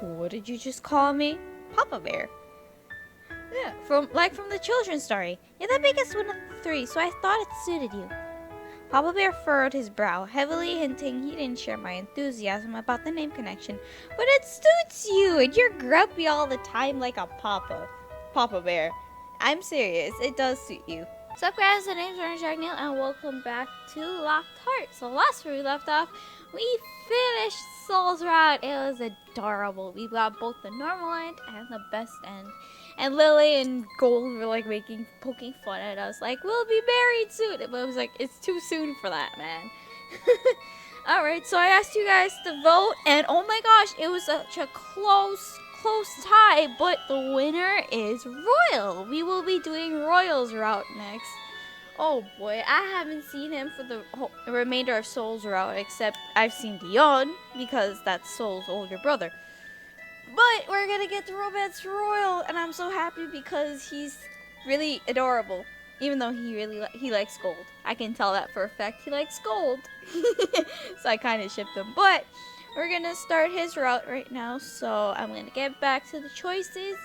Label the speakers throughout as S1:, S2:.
S1: What did you just call me? Papa Bear. Yeah, from the children's story. You're the biggest one of the three, so I thought it suited you. Papa Bear furrowed his brow, heavily hinting he didn't share my enthusiasm about the name connection. But it suits you, and you're grumpy all the time like a Papa Bear. I'm serious, it does suit you. What's up, guys? The name's Orange Jacknail, and welcome back to Locked Heart. So last where we left off, we finished Soul's Route. It was adorable. We got both the normal end and the best end. And Lily and Gold were like poking fun at us, like, we'll be married soon. But it was like, it's too soon for that, man. Alright, so I asked you guys to vote, and oh my gosh, it was such a close tie, but the winner is Royal. We will be doing Royal's route next. Oh boy, I haven't seen him for the remainder of Soul's route, except I've seen Dion, because that's Soul's older brother. But we're gonna get to Romance Royal, and I'm so happy because he's really adorable. Even though he likes Gold. I can tell that for a fact. He likes Gold. So I kind of shipped him. But we're gonna start his route right now. So I'm gonna get back to the choices,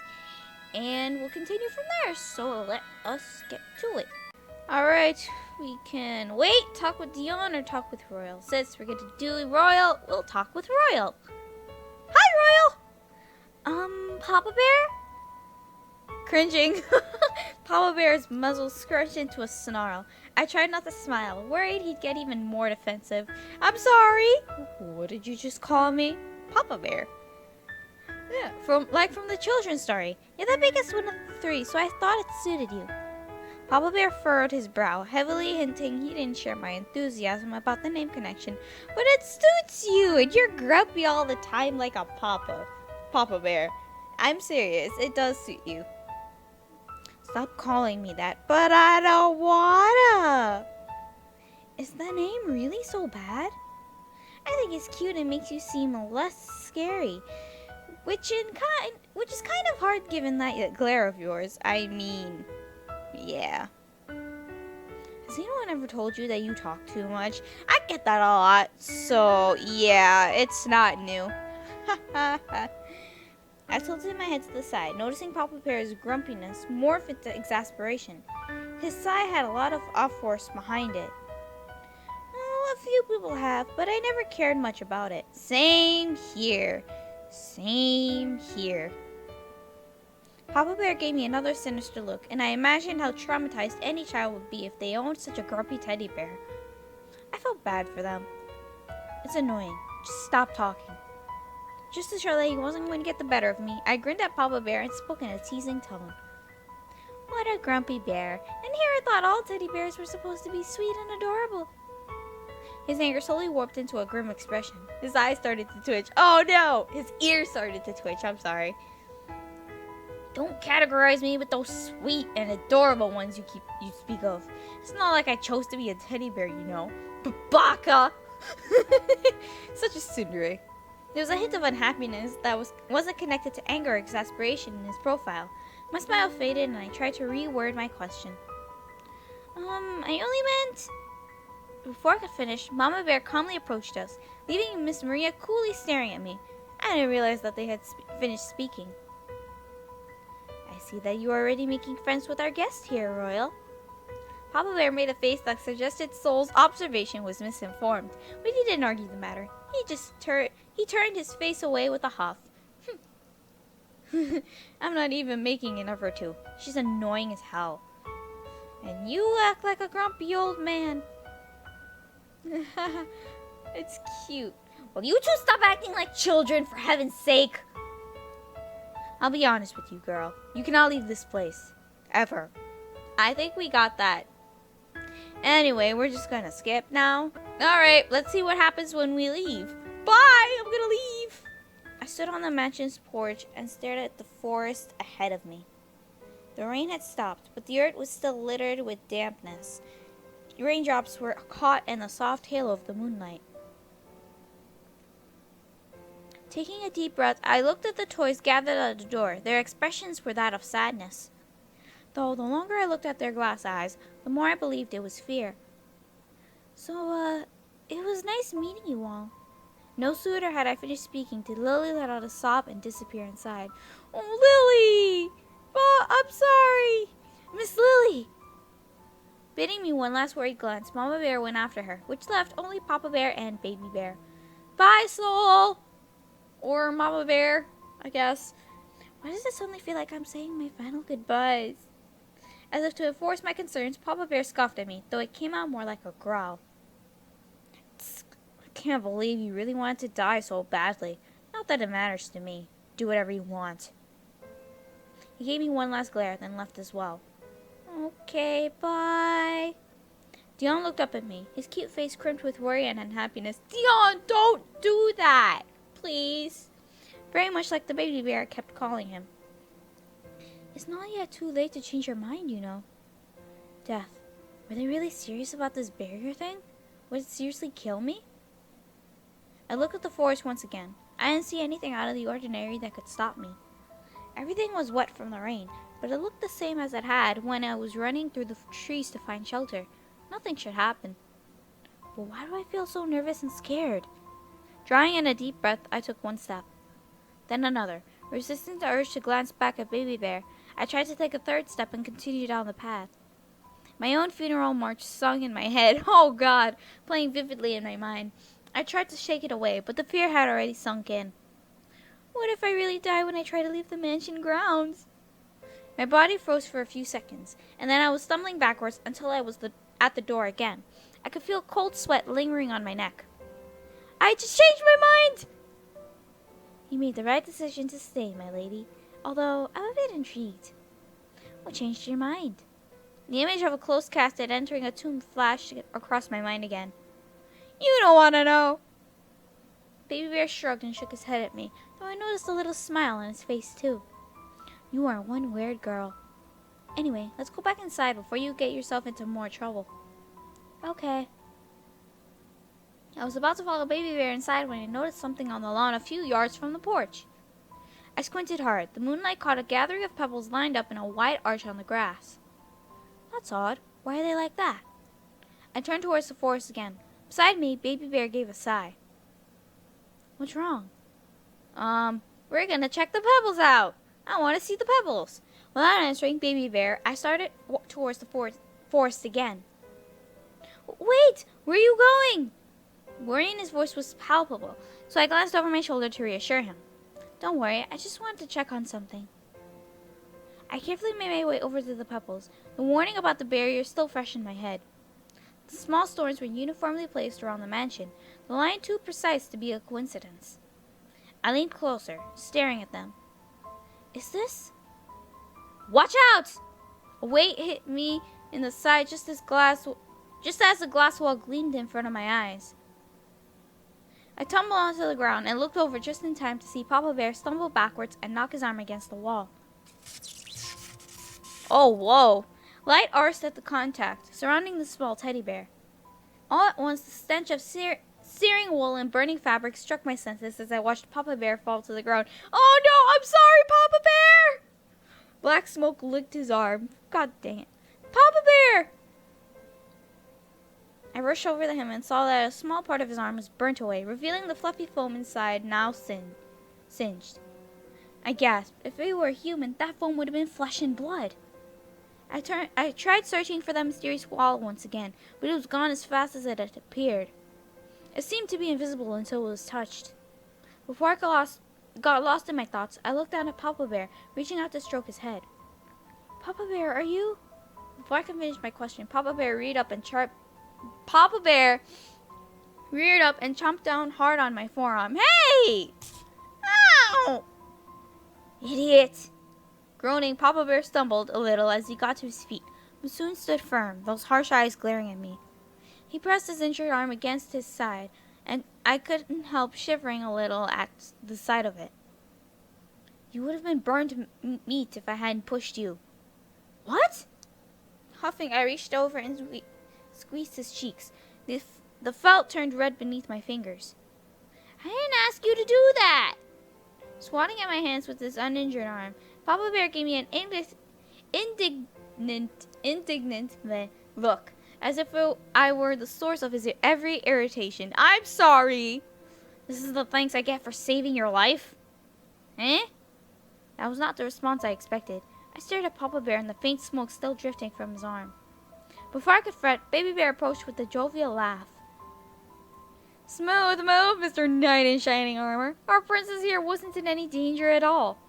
S1: and we'll continue from there. So let us get to it. Alright, we can wait, talk with Dion, or talk with Royal. Since we're gonna do Royal, we'll talk with Royal. Hi, Royal! Papa Bear? Cringing. Papa Bear's muzzle scrunched into a snarl. I tried not to smile, worried he'd get even more defensive. I'm sorry. What did you just call me? Papa Bear. Yeah, from the children's story. You're the biggest one of the three, so I thought it suited you. Papa Bear furrowed his brow, heavily hinting he didn't share my enthusiasm about the name connection. But it suits you, and you're grumpy all the time like a Papa Bear. I'm serious, it does suit you. Stop calling me that, but I don't wanna. Is the name really so bad? I think it's cute and makes you seem less scary, which is kind of hard given that glare of yours. I mean, yeah. Has anyone ever told you that you talk too much? I get that a lot, so yeah, it's not new. I tilted my head to the side, noticing Papa Bear's grumpiness morph into exasperation. His sigh had a lot of off-force behind it. Oh, a few people have, but I never cared much about it. Same here. Same here. Papa Bear gave me another sinister look, and I imagined how traumatized any child would be if they owned such a grumpy teddy bear. I felt bad for them. It's annoying. Just stop talking. Just to show that he wasn't going to get the better of me, I grinned at Papa Bear and spoke in a teasing tone. What a grumpy bear. And here I thought all teddy bears were supposed to be sweet and adorable. His anger slowly warped into a grim expression. His eyes started to twitch. Oh no! His ears started to twitch. I'm sorry. Don't categorize me with those sweet and adorable ones you speak of. It's not like I chose to be a teddy bear, you know. Babaka! Such a tsundere. There was a hint of unhappiness that wasn't connected to anger or exasperation in his profile. My smile faded, and I tried to reword my question. I only meant... Before I could finish, Mama Bear calmly approached us, leaving Miss Maria coolly staring at me. I didn't realize that they had finished speaking. I see that you are already making friends with our guest here, Royal. Papa Bear made a face that suggested Soul's observation was misinformed, but he didn't argue the matter. He turned his face away with a huff. I'm not even making an effort to. She's annoying as hell. And you act like a grumpy old man. It's cute. Well, you two stop acting like children, for heaven's sake. I'll be honest with you, girl. You cannot leave this place. Ever. I think we got that. Anyway, we're just gonna skip now. Alright, let's see what happens when we leave. Bye! I'm gonna leave! I stood on the mansion's porch and stared at the forest ahead of me. The rain had stopped, but the earth was still littered with dampness. Raindrops were caught in the soft halo of the moonlight. Taking a deep breath, I looked at the toys gathered at the door. Their expressions were that of sadness. Though the longer I looked at their glass eyes, the more I believed it was fear. So, it was nice meeting you all. No sooner had I finished speaking did Lily let out a sob and disappear inside. Oh, Lily! I'm sorry! Miss Lily! Bidding me one last worried glance, Mama Bear went after her, which left only Papa Bear and Baby Bear. Bye, Soul! Or Mama Bear, I guess. Why does it suddenly feel like I'm saying my final goodbyes? As if to enforce my concerns, Papa Bear scoffed at me, though it came out more like a growl. I can't believe you really wanted to die so badly. Not that it matters to me. Do whatever you want. He gave me one last glare, then left as well. Okay, bye. Dion looked up at me, his cute face crimped with worry and unhappiness. Dion, don't do that, please. Very much like the baby bear I kept calling him. It's not yet too late to change your mind, you know. Death, were they really serious about this barrier thing? Would it seriously kill me? I looked at the forest once again. I didn't see anything out of the ordinary that could stop me. Everything was wet from the rain, but it looked the same as it had when I was running through the trees to find shelter. Nothing should happen. But why do I feel so nervous and scared? Drawing in a deep breath, I took one step. Then another. Resisting the urge to glance back at Baby Bear, I tried to take a third step and continued down the path. My own funeral march sung in my head, oh God, playing vividly in my mind. I tried to shake it away, but the fear had already sunk in. What if I really die when I try to leave the mansion grounds? My body froze for a few seconds, and then I was stumbling backwards until I was at the door again. I could feel cold sweat lingering on my neck. I just changed my mind! You made the right decision to stay, my lady, although I'm a bit intrigued. What changed your mind? The image of a closed casket entering a tomb flashed across my mind again. You don't want to know! Baby Bear shrugged and shook his head at me, though I noticed a little smile on his face, too. You are one weird girl. Anyway, let's go back inside before you get yourself into more trouble. Okay. I was about to follow Baby Bear inside when I noticed something on the lawn a few yards from the porch. I squinted hard. The moonlight caught a gathering of pebbles lined up in a wide arch on the grass. That's odd. Why are they like that? I turned towards the forest again. Beside me, Baby Bear gave a sigh. What's wrong? We're gonna check the pebbles out. I want to see the pebbles. Without answering Baby Bear, I started towards the forest again. Wait! Where are you going? Worry in his voice was palpable, so I glanced over my shoulder to reassure him. Don't worry, I just wanted to check on something. I carefully made my way over to the pebbles, the warning about the barrier still fresh in my head. The small stones were uniformly placed around the mansion, the line too precise to be a coincidence. I leaned closer, staring at them. Is this? Watch out! A weight hit me in the side just as the glass wall gleamed in front of my eyes. I tumbled onto the ground and looked over just in time to see Papa Bear stumble backwards and knock his arm against the wall. Oh, whoa! Light arced at the contact, surrounding the small teddy bear. All at once, the stench of searing wool and burning fabric struck my senses as I watched Papa Bear fall to the ground. Oh no, I'm sorry, Papa Bear! Black smoke licked his arm. God dang it. Papa Bear! I rushed over to him and saw that a small part of his arm was burnt away, revealing the fluffy foam inside, now singed. I gasped. If it were a human, that foam would have been flesh and blood. I tried searching for that mysterious wall once again, but it was gone as fast as it had appeared. It seemed to be invisible until it was touched. Before I got lost in my thoughts, I looked down at Papa Bear, reaching out to stroke his head. Papa Bear, are you? Before I could finish my question, Papa Bear reared up and chomped down hard on my forearm. Hey! Ow! Idiot! Groaning, Papa Bear stumbled a little as he got to his feet, but soon stood firm, those harsh eyes glaring at me. He pressed his injured arm against his side, and I couldn't help shivering a little at the sight of it. You would have been burned meat if I hadn't pushed you. What? Huffing, I reached over and squeezed his cheeks. The felt turned red beneath my fingers. I didn't ask you to do that! Swatting at my hands with his uninjured arm, Papa Bear gave me an indignant look, as if I were the source of his every irritation. I'm sorry! This is the thanks I get for saving your life? Eh? That was not the response I expected. I stared at Papa Bear and the faint smoke still drifting from his arm. Before I could fret, Baby Bear approached with a jovial laugh. Smooth move, Mr. Knight in Shining Armor. Our princess here wasn't in any danger at all.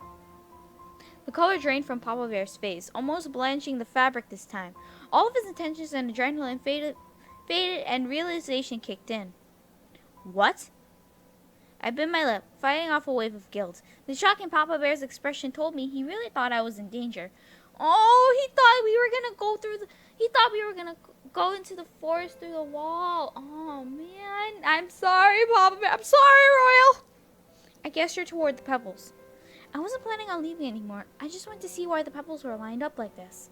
S1: The color drained from Papa Bear's face, almost blanching the fabric this time. All of his intentions and adrenaline faded and realization kicked in. What? I bit my lip, fighting off a wave of guilt. The shock in Papa Bear's expression told me he really thought I was in danger. Oh, he thought we were gonna go into the forest through the wall. Oh, man. I'm sorry, Papa Bear. I'm sorry, Royal. I gestured toward the pebbles. I wasn't planning on leaving anymore. I just wanted to see why the pebbles were lined up like this.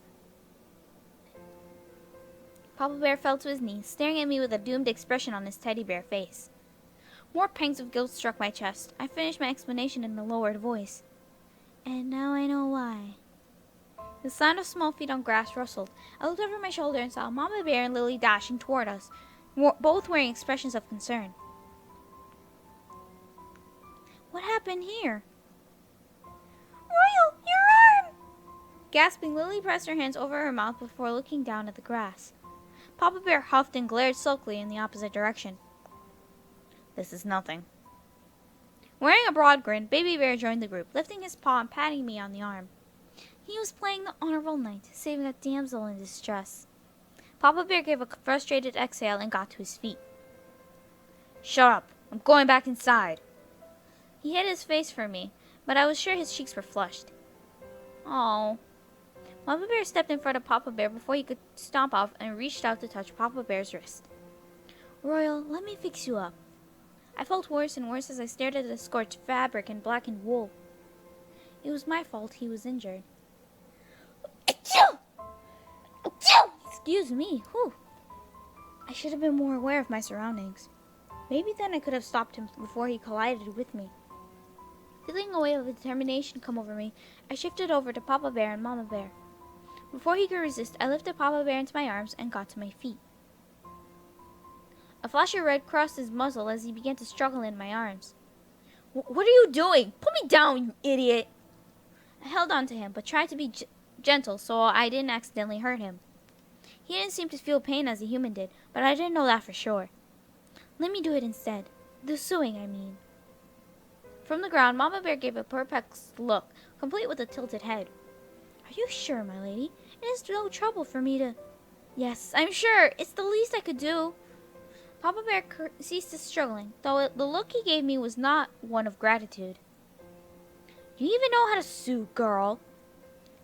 S1: Papa Bear fell to his knees, staring at me with a doomed expression on his teddy bear face. More pangs of guilt struck my chest. I finished my explanation in a lowered voice. And now I know why. The sound of small feet on grass rustled. I looked over my shoulder and saw Mama Bear and Lily dashing toward us, both wearing expressions of concern. What happened here? Royal, your arm! Gasping, Lily pressed her hands over her mouth before looking down at the grass. Papa Bear huffed and glared sulkily in the opposite direction. This is nothing. Wearing a broad grin, Baby Bear joined the group, lifting his paw and patting me on the arm. He was playing the honorable knight, saving a damsel in distress. Papa Bear gave a frustrated exhale and got to his feet. Shut up. I'm going back inside. He hid his face from me, but I was sure his cheeks were flushed. Oh. Mama Bear stepped in front of Papa Bear before he could stomp off and reached out to touch Papa Bear's wrist. Royal, let me fix you up. I felt worse and worse as I stared at the scorched fabric and blackened wool. It was my fault he was injured. Achoo! Achoo! Excuse me. Whew. I should have been more aware of my surroundings. Maybe then I could have stopped him before he collided with me. Feeling a wave of determination come over me, I shifted over to Papa Bear and Mama Bear. Before he could resist, I lifted Papa Bear into my arms and got to my feet. A flash of red crossed his muzzle as he began to struggle in my arms. What are you doing? Put me down, you idiot! I held on to him, but tried to be gentle so I didn't accidentally hurt him. He didn't seem to feel pain as a human did, but I didn't know that for sure. Let me do it instead. The sewing, I mean. From the ground, Mama Bear gave a perplexed look, complete with a tilted head. Are you sure, my lady? It is no trouble for me to... Yes, I'm sure. It's the least I could do. Papa Bear ceased his struggling, though the look he gave me was not one of gratitude. Do you even know how to sew, girl?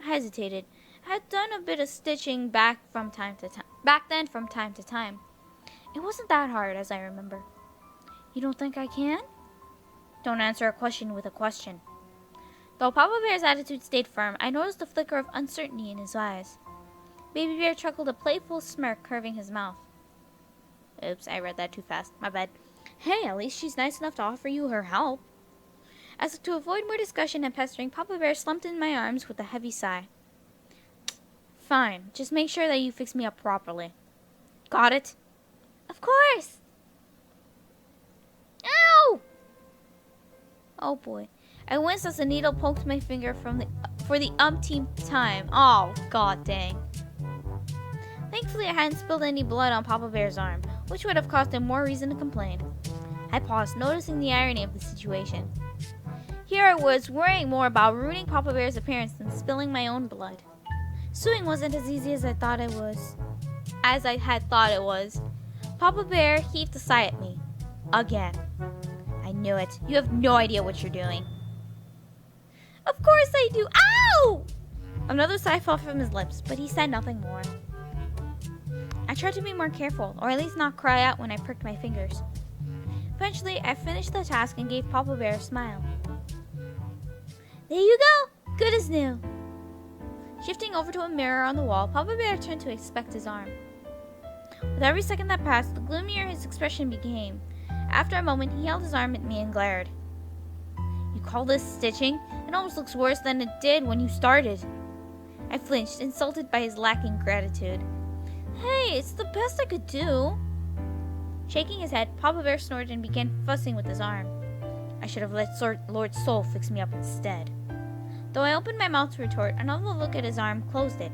S1: I hesitated. I had done a bit of stitching back then from time to time. It wasn't that hard, as I remember. You don't think I can? Don't answer a question with a question. Though Papa Bear's attitude stayed firm, I noticed a flicker of uncertainty in his eyes. Baby Bear chuckled, a playful smirk curving his mouth. Oops, I read that too fast. My bad. Hey, at least she's nice enough to offer you her help. As to avoid more discussion and pestering, Papa Bear slumped in my arms with a heavy sigh. Fine, just make sure that you fix me up properly. Got it? Of course! Ow! Oh boy. I winced as the needle poked my finger for the umpteenth time. Oh, god dang. Thankfully, I hadn't spilled any blood on Papa Bear's arm, which would have caused him more reason to complain. I paused, noticing the irony of the situation. Here I was, worrying more about ruining Papa Bear's appearance than spilling my own blood. Sewing wasn't as easy as I had thought it was. Papa Bear heaved a sigh at me. Again. I knew it. You have no idea what you're doing. Of course I do. Ow! Another sigh fell from his lips, but he said nothing more. I tried to be more careful, or at least not cry out when I pricked my fingers. Eventually, I finished the task and gave Papa Bear a smile. There you go! Good as new! Shifting over to a mirror on the wall, Papa Bear turned to inspect his arm. With every second that passed, the gloomier his expression became. After a moment, he held his arm at me and glared. You call this stitching? It almost looks worse than it did when you started. I flinched, insulted by his lacking gratitude. Hey, it's the best I could do. Shaking his head, Papa Bear snorted and began fussing with his arm. I should have let Lord Soul fix me up instead. Though I opened my mouth to retort, another look at his arm closed it.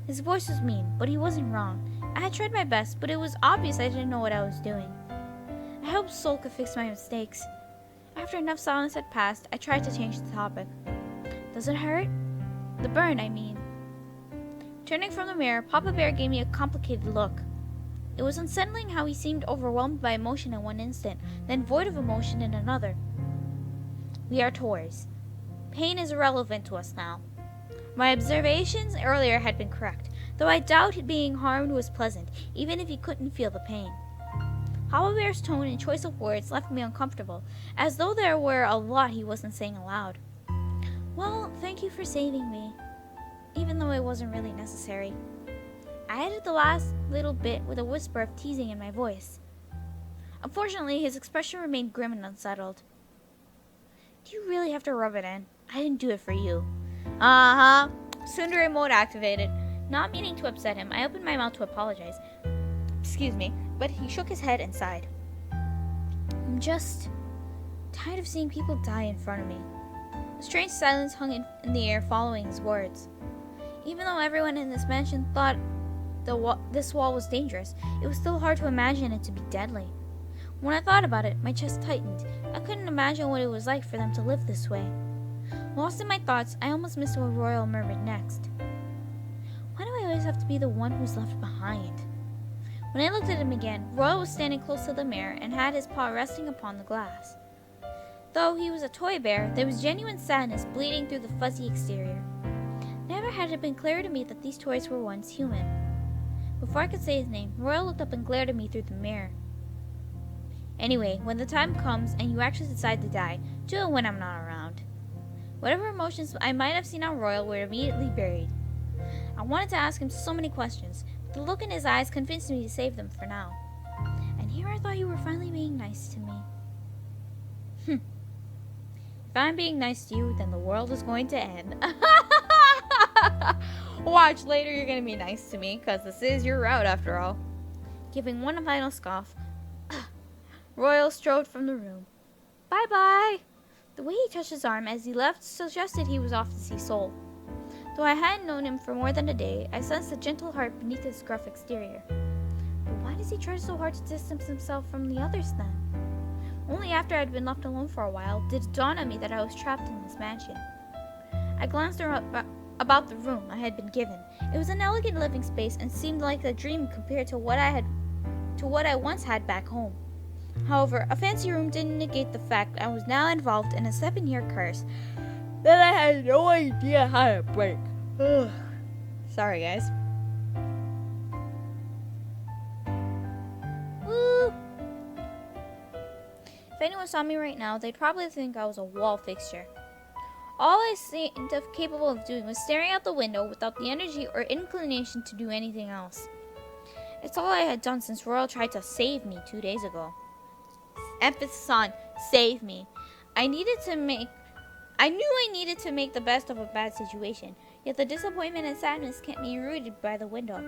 S1: His voice was mean, but he wasn't wrong. I had tried my best, but it was obvious I didn't know what I was doing. I hoped Soul could fix my mistakes. After enough silence had passed, I tried to change the topic. Does it hurt? The burn, I mean. Turning from the mirror, Papa Bear gave me a complicated look. It was unsettling how he seemed overwhelmed by emotion in one instant, then void of emotion in another. We are toys. Pain is irrelevant to us now. My observations earlier had been correct, though I doubt being harmed was pleasant, even if he couldn't feel the pain. Papa Bear's tone and choice of words left me uncomfortable, as though there were a lot he wasn't saying aloud. Well, thank you for saving me, even though it wasn't really necessary. I added the last little bit with a whisper of teasing in my voice. Unfortunately, his expression remained grim and unsettled. Do you really have to rub it in? I didn't do it for you. Uh-huh. Tsundere mode activated. Not meaning to upset him, I opened my mouth to apologize. Excuse me, but he shook his head and sighed. I'm just tired of seeing people die in front of me. A strange silence hung in the air following his words. Even though everyone in this mansion thought this wall was dangerous, it was still hard to imagine it to be deadly. When I thought about it, my chest tightened. I couldn't imagine what it was like for them to live this way. Lost in my thoughts, I almost missed what Royal murmured next. Why do I always have to be the one who's left behind? When I looked at him again, Royal was standing close to the mirror and had his paw resting upon the glass. Though he was a toy bear, there was genuine sadness bleeding through the fuzzy exterior. Never had it been clear to me that these toys were once human. Before I could say his name, Royal looked up and glared at me through the mirror. Anyway, when the time comes and you actually decide to die, do it when I'm not around. Whatever emotions I might have seen on Royal were immediately buried. I wanted to ask him so many questions, but the look in his eyes convinced me to save them for now. And here I thought you were finally being nice to me. If I'm being nice to you, then the world is going to end. Watch, later you're going to be nice to me, because this is your route after all. Giving one final scoff, Royal strode from the room. Bye-bye! The way he touched his arm as he left suggested he was off to see Soul. Though I hadn't known him for more than a day, I sensed a gentle heart beneath his gruff exterior. But why does he try so hard to distance himself from the others then? Only after I had been left alone for a while did it dawn on me that I was trapped in this mansion. I glanced about the room I had been given. It was an elegant living space and seemed like a dream compared to what I once had back home. However, a fancy room didn't negate the fact I was now involved in a 7-year curse that I had no idea how to break. Sorry, guys. Woo! If anyone saw me right now, they'd probably think I was a wall fixture. All I seemed capable of doing was staring out the window without the energy or inclination to do anything else. It's all I had done since Royal tried to save me 2 days ago. Emphasis on save me. I knew I needed to make the best of a bad situation, yet the disappointment and sadness kept me rooted by the window.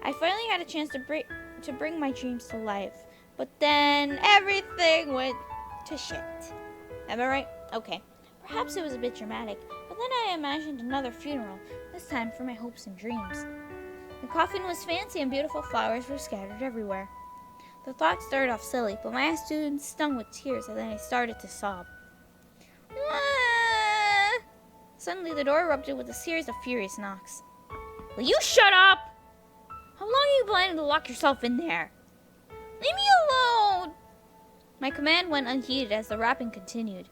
S1: I finally had a chance to bring my dreams to life, but then everything went to shit. Am I right? Okay. Perhaps it was a bit dramatic, but then I imagined another funeral, this time for my hopes and dreams. The coffin was fancy and beautiful flowers were scattered everywhere. The thought started off silly, but my eyes soon stung with tears, and then I started to sob. Suddenly, the door erupted with a series of furious knocks. Will you shut up? How long are you planning to lock yourself in there? Leave me alone! My command went unheeded as the rapping continued.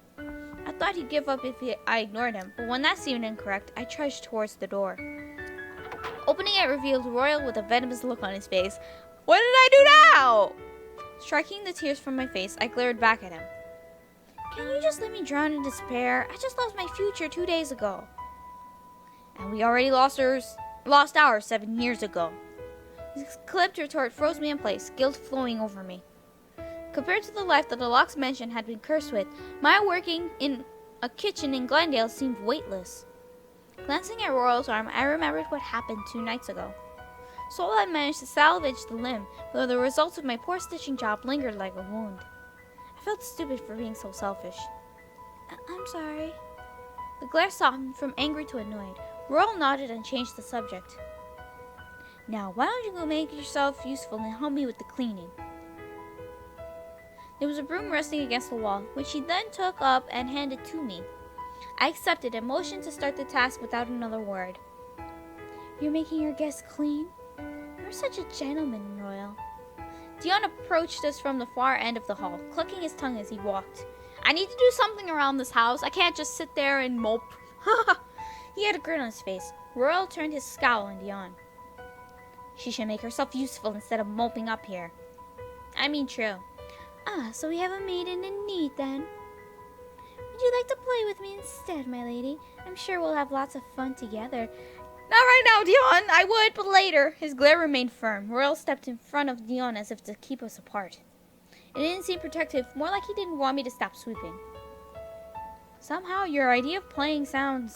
S1: I thought he'd give up if I ignored him, but when that seemed incorrect, I trudged towards the door. Opening it revealed Royal with a venomous look on his face. What did I do now? Striking the tears from my face, I glared back at him. Can you just let me drown in despair? I just lost my future 2 days ago. And we already lost ours 7 years ago. His clipped retort froze me in place, guilt flowing over me. Compared to the life that the Locks mansion had been cursed with, my working in a kitchen in Glendale seemed weightless. Glancing at Royal's arm, I remembered what happened 2 nights ago. Soul had managed to salvage the limb, though the results of my poor stitching job lingered like a wound. I felt stupid for being so selfish. I'm sorry. The glare softened from angry to annoyed. Royal nodded and changed the subject. Now, why don't you go make yourself useful and help me with the cleaning? There was a broom resting against the wall, which he then took up and handed to me. I accepted and motioned to start the task without another word. You're making your guests clean? You're such a gentleman, Royal. Dion approached us from the far end of the hall, clucking his tongue as he walked. I need to do something around this house. I can't just sit there and mope. He had a grin on his face. Royal turned his scowl on Dion. She should make herself useful instead of moping up here. I mean, true. So we have a maiden in need, then. Would you like to play with me instead, my lady? I'm sure we'll have lots of fun together. Not right now, Dion. I would, but later. His glare remained firm. Royal stepped in front of Dion as if to keep us apart. It didn't seem protective, more like he didn't want me to stop sweeping. Somehow, your idea of playing sounds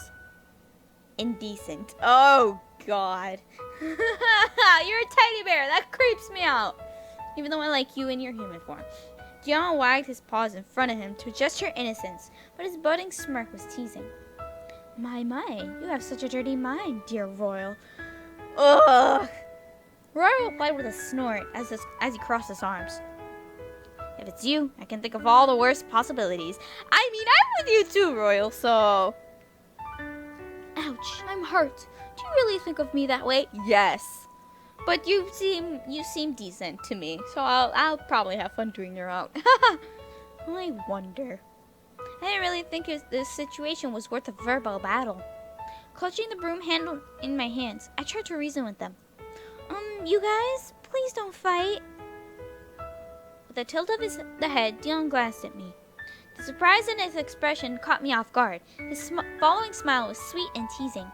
S1: indecent. Oh, God. You're a teddy bear. That creeps me out. Even though I like you in your human form. Dion wagged his paws in front of him to gesture innocence, but his budding smirk was teasing. My, you have such a dirty mind, dear Royal. Ugh! Royal replied with a snort as he crossed his arms. If it's you, I can think of all the worst possibilities. I mean, I'm with you too, Royal, so... Ouch, I'm hurt. Do you really think of me that way? Yes. But you seem decent to me, so I'll probably have fun doing her out. I wonder. I didn't really think this situation was worth a verbal battle. Clutching the broom handle in my hands, I tried to reason with them. You guys, please don't fight. With a tilt of the head, Dion glanced at me. The surprise in his expression caught me off guard. His following smile was sweet and teasing.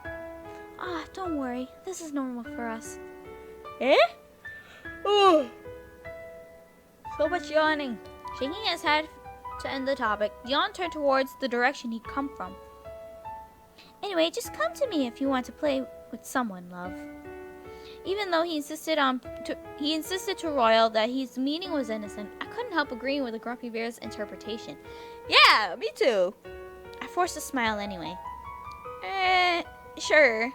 S1: Don't worry. This is normal for us. Eh? Oh. So much yawning. Shaking his head to end the topic, Dion turned towards the direction he'd come from. Anyway, just come to me if you want to play with someone, love. Even though he insisted to Royal that his meaning was innocent, I couldn't help agreeing with the Grumpy Bear's interpretation. Yeah, me too. I forced a smile anyway. Sure.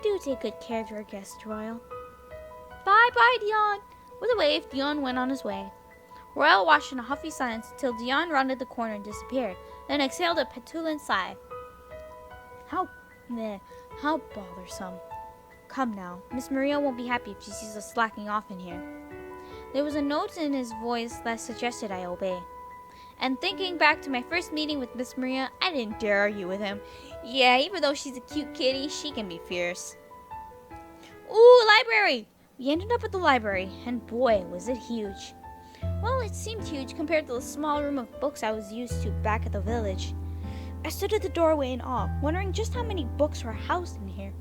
S1: Do take good care of your guest, Royal. Bye-bye, Dion. With a wave, Dion went on his way. Royal watched in a huffy silence till Dion rounded the corner and disappeared, then exhaled a petulant sigh. How bothersome. Come now, Miss Maria won't be happy if she sees us slacking off in here. There was a note in his voice that suggested I obey. And thinking back to my first meeting with Miss Maria, I didn't dare argue with him. Yeah, even though she's a cute kitty, she can be fierce. Ooh, library! We ended up at the library, and boy, was it huge. Well, it seemed huge compared to the small room of books I was used to back at the village. I stood at the doorway in awe, wondering just how many books were housed in here.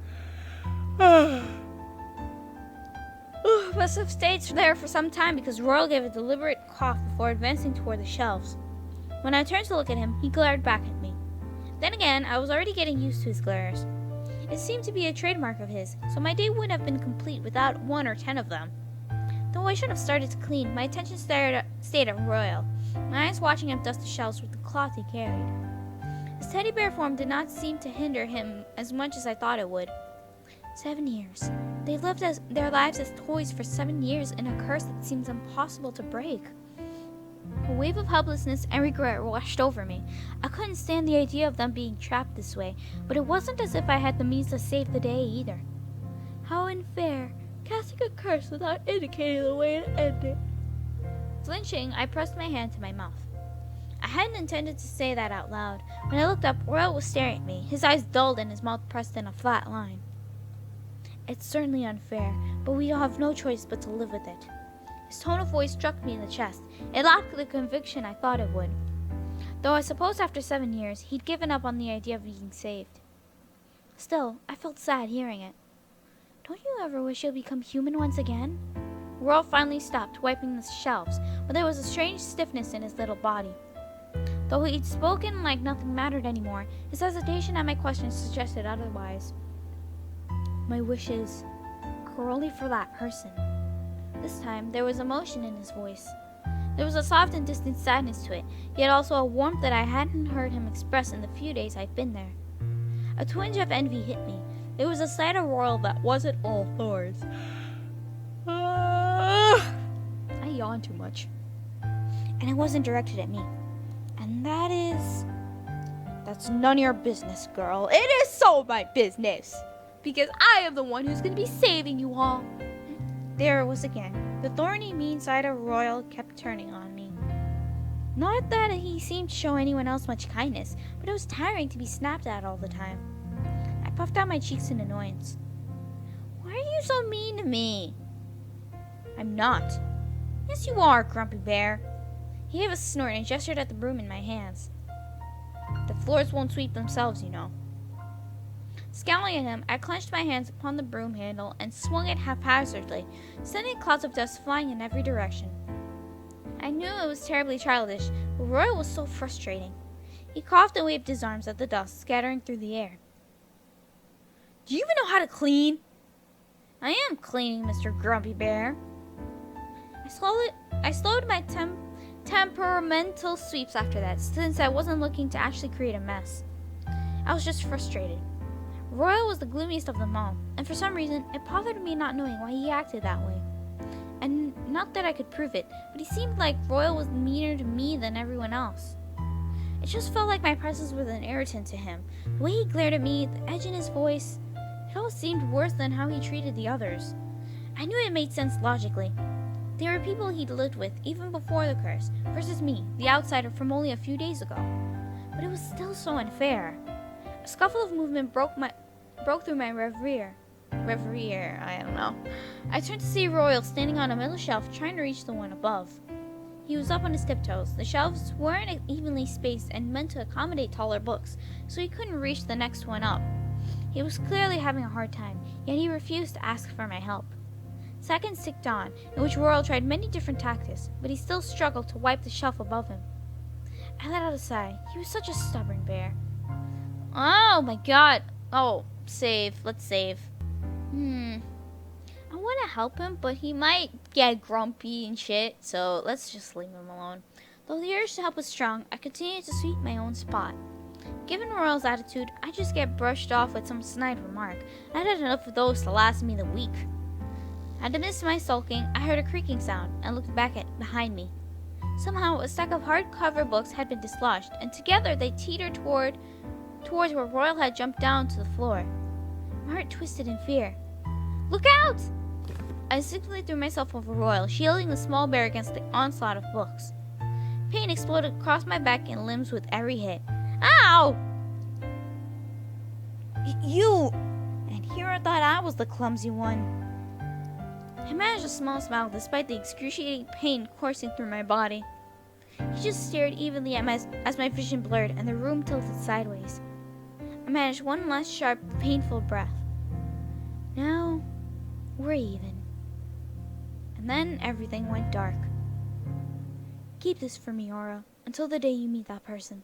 S1: Must have stayed there for some time because Royal gave a deliberate cough before advancing toward the shelves. When I turned to look at him, he glared back at me. Then again, I was already getting used to his glares. It seemed to be a trademark of his, so my day wouldn't have been complete without 1 or 10 of them. Though I should have started to clean, my attention stayed at Royal, my eyes watching him dust the shelves with the cloth he carried. His teddy bear form did not seem to hinder him as much as I thought it would. 7 years. They lived their lives as toys for 7 years in a curse that seems impossible to break. A wave of helplessness and regret washed over me. I couldn't stand the idea of them being trapped this way, but it wasn't as if I had the means to save the day either. How unfair, casting a curse without indicating the way to end it. Flinching, I pressed my hand to my mouth. I hadn't intended to say that out loud. When I looked up, Royal was staring at me, his eyes dulled and his mouth pressed in a flat line. It's certainly unfair, but we have no choice but to live with it. His tone of voice struck me in the chest. It lacked the conviction I thought it would. Though I suppose after 7 years, he'd given up on the idea of being saved. Still, I felt sad hearing it. Don't you ever wish you'll become human once again? Royal finally stopped, wiping the shelves, but there was a strange stiffness in his little body. Though he'd spoken like nothing mattered anymore, his hesitation at my question suggested otherwise. My wishes cruelly for that person. This time, there was emotion in his voice. There was a soft and distant sadness to it, yet also a warmth that I hadn't heard him express in the few days I'd been there. A twinge of envy hit me. There was a side of Royal that wasn't all thorns. I yawned too much. And it wasn't directed at me. And that's none of your business, girl. It is so my business. Because I am the one who's going to be saving you all. There it was again. The thorny, mean side of Royal kept turning on me. Not that he seemed to show anyone else much kindness, but it was tiring to be snapped at all the time. I puffed out my cheeks in annoyance. Why are you so mean to me? I'm not. Yes, you are, Grumpy Bear. He gave a snort and gestured at the broom in my hands. The floors won't sweep themselves, you know. Scowling at him, I clenched my hands upon the broom handle and swung it haphazardly, sending clouds of dust flying in every direction. I knew it was terribly childish, but Royal was so frustrating. He coughed and waved his arms at the dust scattering through the air. Do you even know how to clean? I am cleaning, Mr. Grumpy Bear. I slowed my temperamental sweeps after that, since I wasn't looking to actually create a mess. I was just frustrated. Royal was the gloomiest of them all, and for some reason, it bothered me not knowing why he acted that way. And not that I could prove it, but he seemed like Royal was meaner to me than everyone else. It just felt like my presence was an irritant to him. The way he glared at me, the edge in his voice, it all seemed worse than how he treated the others. I knew it made sense logically. They were people he'd lived with even before the curse, versus me, the outsider from only a few days ago. But it was still so unfair. A scuffle of movement broke through my reverie, I don't know. I turned to see Royal standing on a middle shelf trying to reach the one above. He was up on his tiptoes. The shelves weren't evenly spaced and meant to accommodate taller books, so he couldn't reach the next one up. He was clearly having a hard time, yet he refused to ask for my help. Seconds ticked on, in which Royal tried many different tactics, but he still struggled to wipe the shelf above him. I let out a sigh. He was such a stubborn bear. Oh my god. Oh, save. Let's save. I want to help him, but he might get grumpy and shit, so let's just leave him alone. Though the urge to help was strong, I continued to sweep my own spot. Given Royal's attitude, I just get brushed off with some snide remark. I had enough of those to last me the week. Amidst my sulking, I heard a creaking sound and looked back behind me. Somehow, a stack of hardcover books had been dislodged, and together they teetered towards where Royal had jumped down to the floor. My heart twisted in fear. Look out! I instinctively threw myself over Royal, shielding the small bear against the onslaught of books. Pain exploded across my back and limbs with every hit. Ow! You! And here I thought I was the clumsy one. I managed a small smile despite the excruciating pain coursing through my body. He just stared evenly at me as my vision blurred and the room tilted sideways. I managed one last sharp, painful breath. Now, we're even. And then everything went dark. Keep this for me, Aura, until the day you meet that person.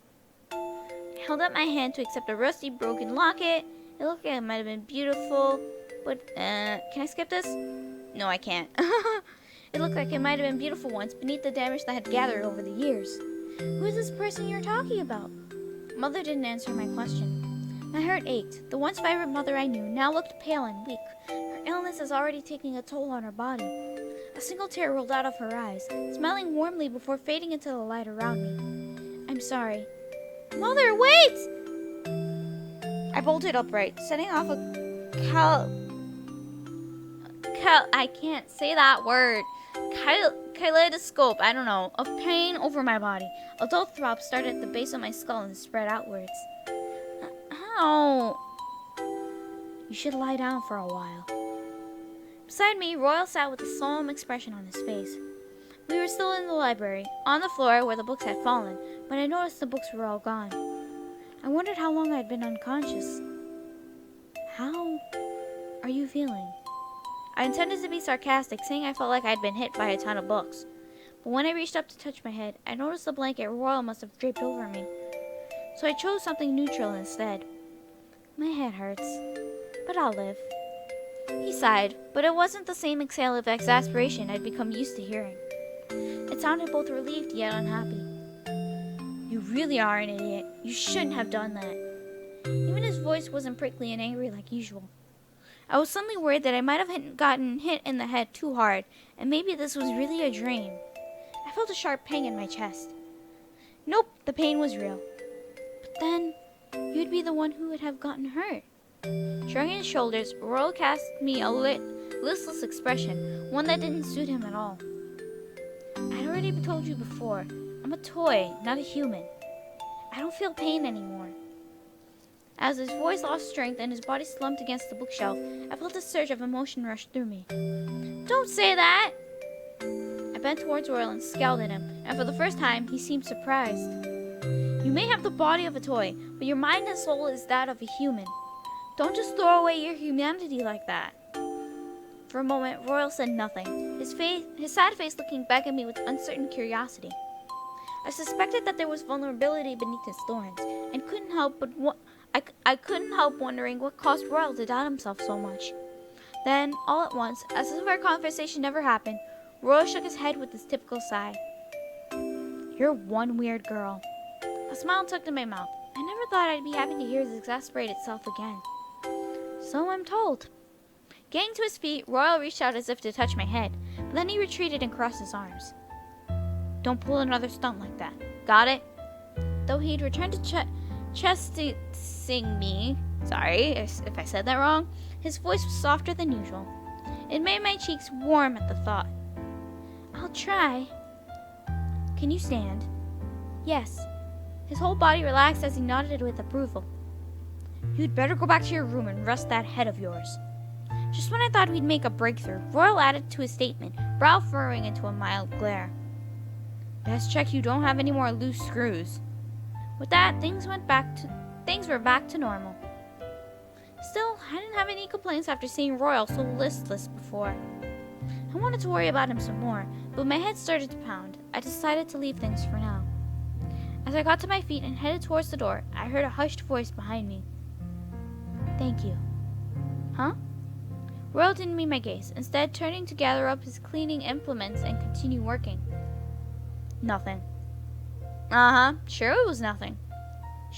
S1: I held up my hand to accept a rusty, broken locket. It looked like it might have been beautiful, but, can I skip this? No, I can't. It looked like it might have been beautiful once beneath the damage that had gathered over the years. Who is this person you're talking about? Mother didn't answer my question. My heart ached. The once vibrant mother I knew now looked pale and weak. Her illness is already taking a toll on her body. A single tear rolled out of her eyes, smiling warmly before fading into the light around me. I'm sorry. Mother, wait! I bolted upright, setting off I can't say that word. Kaleidoscope, I don't know, of pain over my body. A dull throb started at the base of my skull and spread outwards. Ow! You should lie down for a while. Beside me, Royal sat with a solemn expression on his face. We were still in the library, on the floor where the books had fallen, when I noticed the books were all gone. I wondered how long I'd been unconscious. How are you feeling? I intended to be sarcastic, saying I felt like I'd been hit by a ton of books. But when I reached up to touch my head, I noticed the blanket Royal must have draped over me. So I chose something neutral instead. My head hurts, but I'll live. He sighed, but it wasn't the same exhale of exasperation I'd become used to hearing. It sounded both relieved yet unhappy. You really are an idiot. You shouldn't have done that. Even his voice wasn't prickly and angry like usual. I was suddenly worried that I might have gotten hit in the head too hard, and maybe this was really a dream. I felt a sharp pang in my chest. Nope, the pain was real. But then, you'd be the one who would have gotten hurt. Shrugging his shoulders, Royal cast me a listless expression, one that didn't suit him at all. I'd already told you before, I'm a toy, not a human. I don't feel pain anymore. As his voice lost strength and his body slumped against the bookshelf, I felt a surge of emotion rush through me. Don't say that! I bent towards Royal and scowled at him, and for the first time, he seemed surprised. You may have the body of a toy, but your mind and soul is that of a human. Don't just throw away your humanity like that. For a moment, Royal said nothing, his sad face looking back at me with uncertain curiosity. I suspected that there was vulnerability beneath his thorns, and couldn't help wondering what caused Royal to doubt himself so much. Then, all at once, as if our conversation never happened, Royal shook his head with his typical sigh. You're one weird girl. A smile tugged in my mouth. I never thought I'd be having to hear his exasperated self again. So I'm told. Getting to his feet, Royal reached out as if to touch my head, but then he retreated and crossed his arms. Don't pull another stunt like that. Got it? Though he'd returned to chesting me, sorry if I said that wrong, his voice was softer than usual. It made my cheeks warm at the thought. I'll try. Can you stand? Yes. His whole body relaxed as he nodded with approval. You'd better go back to your room and rest that head of yours. Just when I thought we'd make a breakthrough, Royal added to his statement, brow furrowing into a mild glare. Best check you don't have any more loose screws. With that, things were back to normal. Still, I didn't have any complaints after seeing Royal so listless before. I wanted to worry about him some more, but my head started to pound. I decided to leave things for now. As I got to my feet and headed towards the door, I heard a hushed voice behind me. Thank you. Huh? Royal didn't meet my gaze, instead turning to gather up his cleaning implements and continue working. Nothing. Sure it was nothing.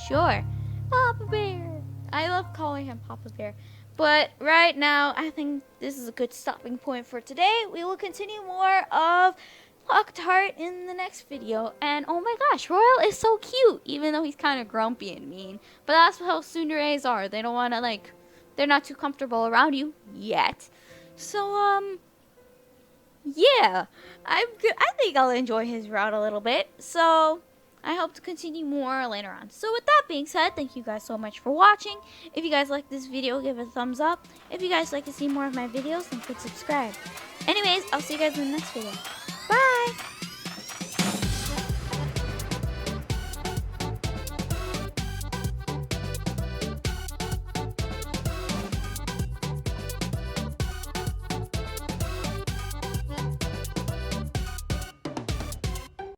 S1: Sure. Papa Bear. I love calling him Papa Bear. But right now, I think this is a good stopping point for today. We will continue more of Locked Heart in the next video. And oh my gosh, Royal is so cute, even though he's kind of grumpy and mean. But that's how tsunderes are. They don't want to, they're not too comfortable around you yet. So, yeah, I think I'll enjoy his route a little bit. So, I hope to continue more later on. So, with that being said, thank you guys so much for watching. If you guys like this video, give it a thumbs up. If you guys like to see more of my videos, then click subscribe. Anyways, I'll see you guys in the next video.